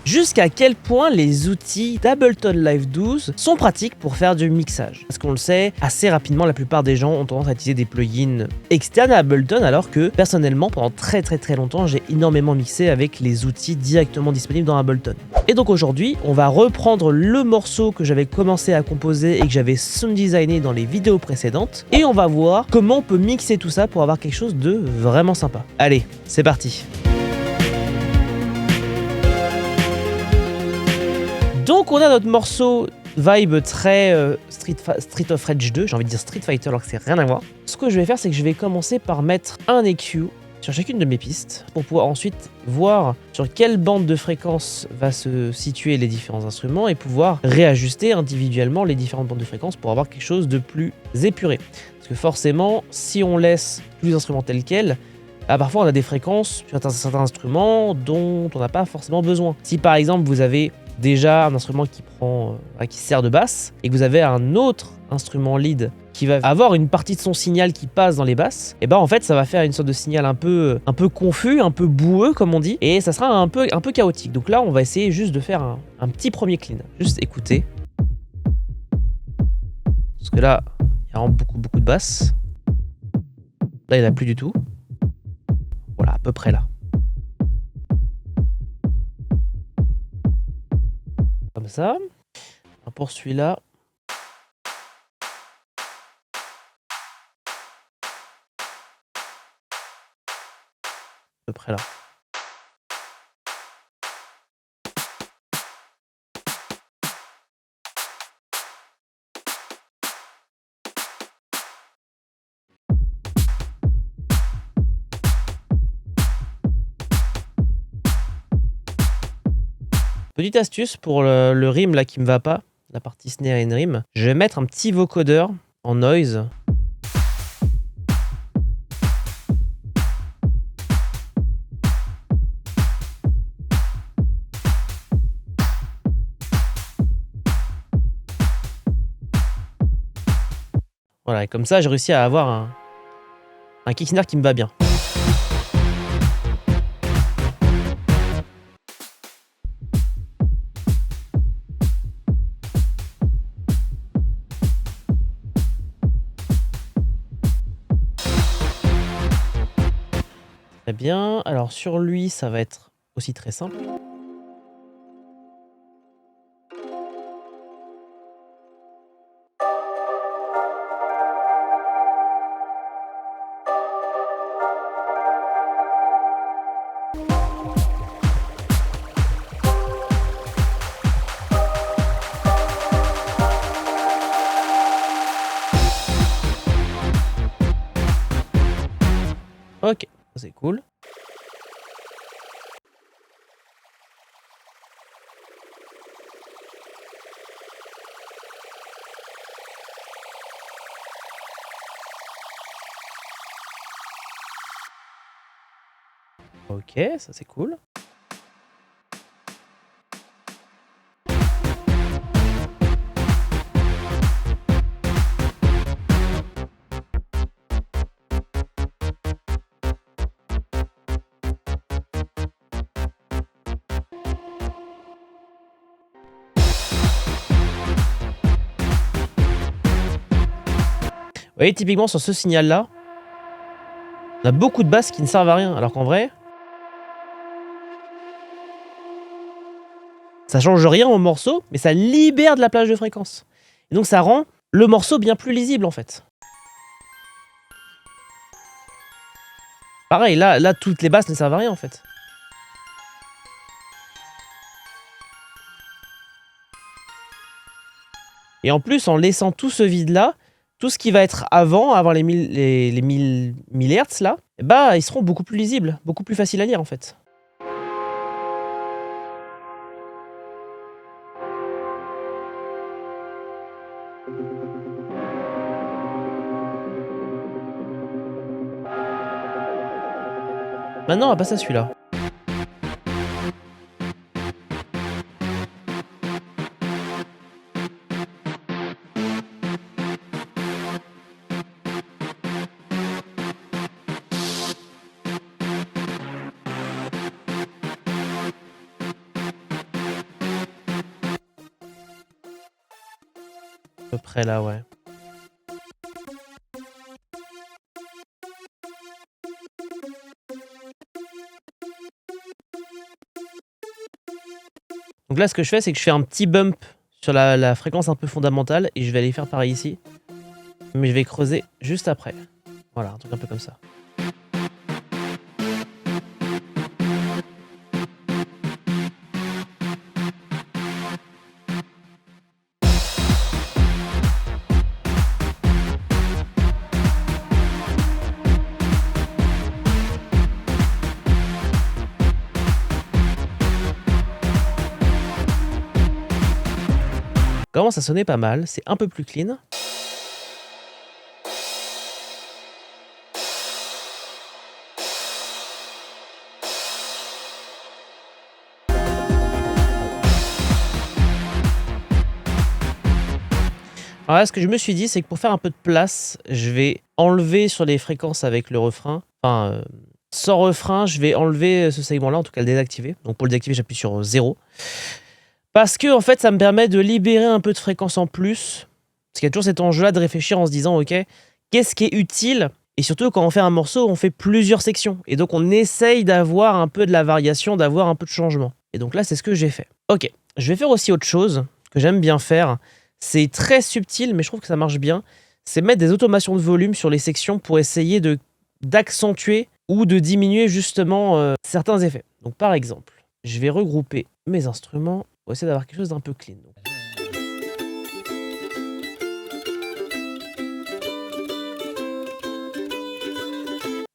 Jusqu'à quel point les outils d'Ableton Live 12 sont pratiques pour faire du mixage. Parce qu'on le sait, assez rapidement, la plupart des gens ont tendance à utiliser des plugins externes à Ableton, alors que personnellement, pendant très longtemps, j'ai énormément mixé avec les outils directement disponibles dans Ableton. Et donc aujourd'hui, on va reprendre le morceau que j'avais commencé à composer et que j'avais sound designé dans les vidéos précédentes, et on va voir comment on peut mixer tout ça pour avoir quelque chose de vraiment sympa. Allez, c'est parti. Donc on a notre morceau vibe très Street of Rage 2, j'ai envie de dire Street Fighter alors que c'est rien à voir. Ce que je vais faire, c'est que je vais commencer par mettre un EQ sur chacune de mes pistes pour pouvoir ensuite voir sur quelle bande de fréquence va se situer les différents instruments et pouvoir réajuster individuellement les différentes bandes de fréquence pour avoir quelque chose de plus épuré. Parce que forcément, si on laisse tous les instruments tels quels, parfois on a des fréquences sur certains instruments dont on n'a pas forcément besoin. Si par exemple vous avez déjà un instrument qui sert de basse et que vous avez un autre instrument lead qui va avoir une partie de son signal qui passe dans les basses, et ben en fait ça va faire une sorte de signal un peu confus, un peu boueux comme on dit, et ça sera un peu chaotique. Donc là on va essayer juste de faire un petit premier clean. Juste écouter. Parce que là, il y a vraiment beaucoup de basses. Là il n'y en a plus du tout. Voilà, à peu près là. Comme ça. Pour celui-là. À peu près là. Petite astuce pour le rim là qui me va pas, la partie snare and rim, je vais mettre un petit vocodeur en noise. Voilà, et comme ça j'ai réussi à avoir un kick snare qui me va bien. Très bien, alors sur lui ça va être aussi très simple. Ok, c'est cool. Ok, ça c'est cool. Vous voyez, typiquement sur ce signal-là, on a beaucoup de basses qui ne servent à rien, alors qu'en vrai, ça change rien au morceau, mais ça libère de la plage de fréquence. Et donc ça rend le morceau bien plus lisible en fait. Pareil, là toutes les basses ne servent à rien en fait. Et en plus, en laissant tout ce vide-là, tout ce qui va être avant les 1000 Hz là, bah, ils seront beaucoup plus lisibles, beaucoup plus faciles à lire en fait. Maintenant, on va passer à celui-là. peu près là, ouais. Donc là, ce que je fais, c'est que je fais un petit bump sur la fréquence un peu fondamentale et je vais aller faire pareil ici. Mais je vais creuser juste après. Voilà, un truc un peu comme ça. Commence à sonner pas mal, c'est un peu plus clean. Alors là, ce que je me suis dit, c'est que pour faire un peu de place, je vais enlever sur les fréquences avec le refrain. Enfin, sans refrain, je vais enlever ce segment-là, en tout cas le désactiver. Donc pour le désactiver, j'appuie sur 0. Parce que en fait, ça me permet de libérer un peu de fréquence en plus. Parce qu'il y a toujours cet enjeu-là de réfléchir en se disant, ok, qu'est-ce qui est utile? Et surtout, quand on fait un morceau, on fait plusieurs sections. Et donc, on essaye d'avoir un peu de la variation, d'avoir un peu de changement. Et donc là, c'est ce que j'ai fait. Ok, je vais faire aussi autre chose que j'aime bien faire. C'est très subtil, mais je trouve que ça marche bien. C'est mettre des automations de volume sur les sections pour essayer d'accentuer ou de diminuer justement certains effets. Donc, par exemple, je vais regrouper mes instruments pour essayer d'avoir quelque chose d'un peu clean.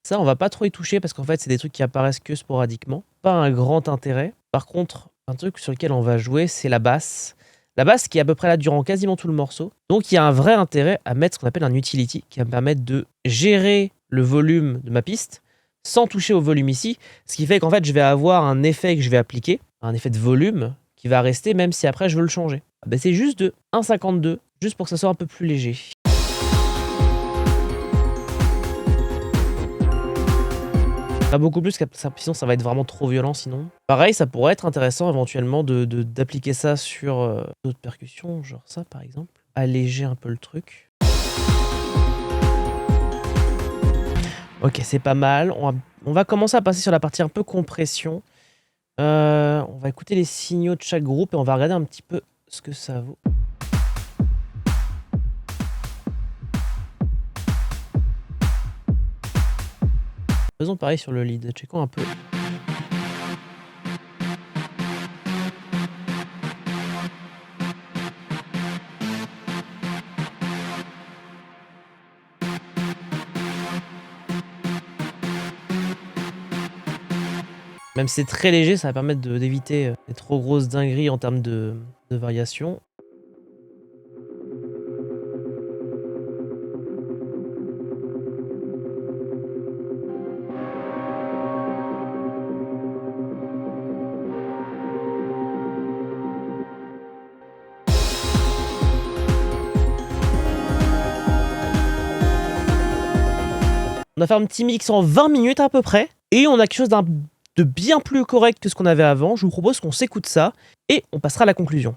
Ça, on va pas trop y toucher parce qu'en fait, c'est des trucs qui apparaissent que sporadiquement. Pas un grand intérêt. Par contre, un truc sur lequel on va jouer, c'est la basse. La basse qui est à peu près là durant quasiment tout le morceau. Donc, il y a un vrai intérêt à mettre ce qu'on appelle un utility qui va me permettre de gérer le volume de ma piste sans toucher au volume ici. Ce qui fait qu'en fait, je vais avoir un effet que je vais appliquer, un effet de volume qui va rester même si après je veux le changer. Ben, c'est juste de 1,52, juste pour que ça soit un peu plus léger. Pas beaucoup plus, sinon ça va être vraiment trop violent sinon. Pareil, ça pourrait être intéressant éventuellement d'appliquer ça sur d'autres percussions, genre ça par exemple. Alléger un peu le truc. Ok, c'est pas mal. On va commencer à passer sur la partie un peu compression. On va écouter les signaux de chaque groupe et on va regarder un petit peu ce que ça vaut. Faisons pareil sur le lead, checkons un peu. Même si c'est très léger, ça va permettre d'éviter des trop grosses dingueries en termes de variation. On a fait un petit mix en 20 minutes à peu près. Et on a quelque chose de bien plus correct que ce qu'on avait avant. Je vous propose qu'on s'écoute ça. Et on passera à la conclusion.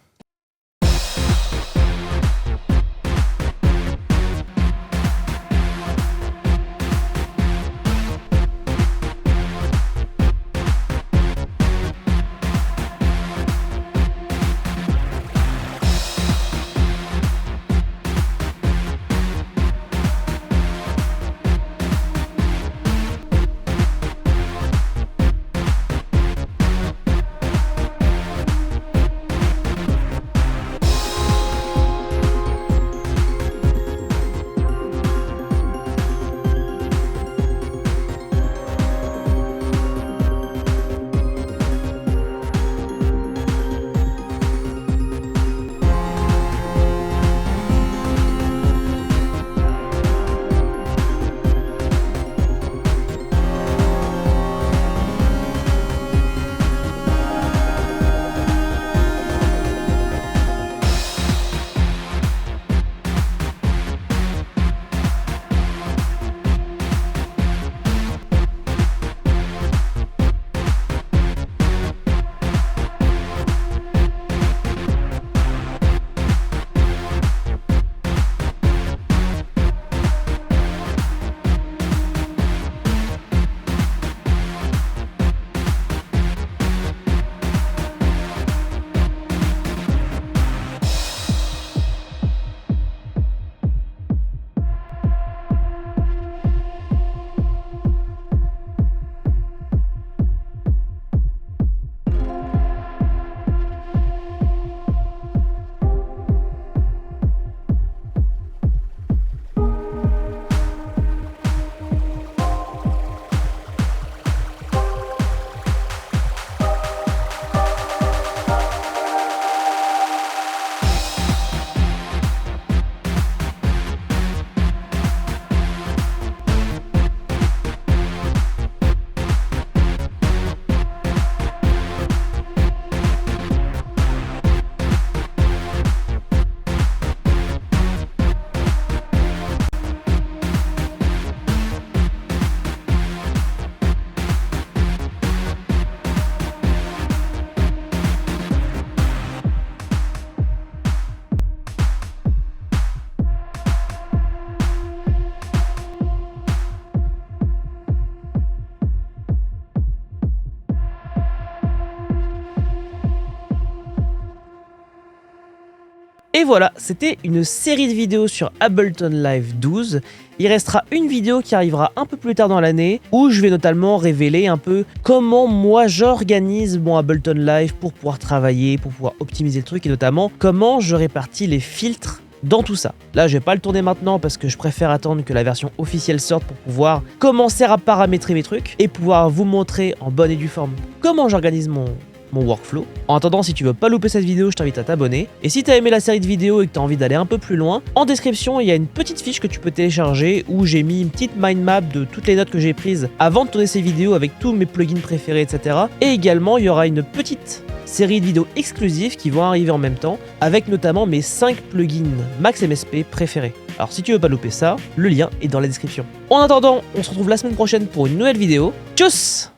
Et voilà, c'était une série de vidéos sur Ableton Live 12. Il restera une vidéo qui arrivera un peu plus tard dans l'année où je vais notamment révéler un peu comment moi j'organise mon Ableton Live pour pouvoir travailler, pour pouvoir optimiser le truc et notamment comment je répartis les filtres dans tout ça. Là, je vais pas le tourner maintenant parce que je préfère attendre que la version officielle sorte pour pouvoir commencer à paramétrer mes trucs et pouvoir vous montrer en bonne et due forme comment j'organise mon workflow. En attendant, si tu veux pas louper cette vidéo, je t'invite à t'abonner. Et si t'as aimé la série de vidéos et que t'as envie d'aller un peu plus loin, en description, il y a une petite fiche que tu peux télécharger où j'ai mis une petite mind map de toutes les notes que j'ai prises avant de tourner ces vidéos avec tous mes plugins préférés, etc. Et également, il y aura une petite série de vidéos exclusives qui vont arriver en même temps, avec notamment mes 5 plugins Max MSP préférés. Alors si tu veux pas louper ça, le lien est dans la description. En attendant, on se retrouve la semaine prochaine pour une nouvelle vidéo. Tchuss!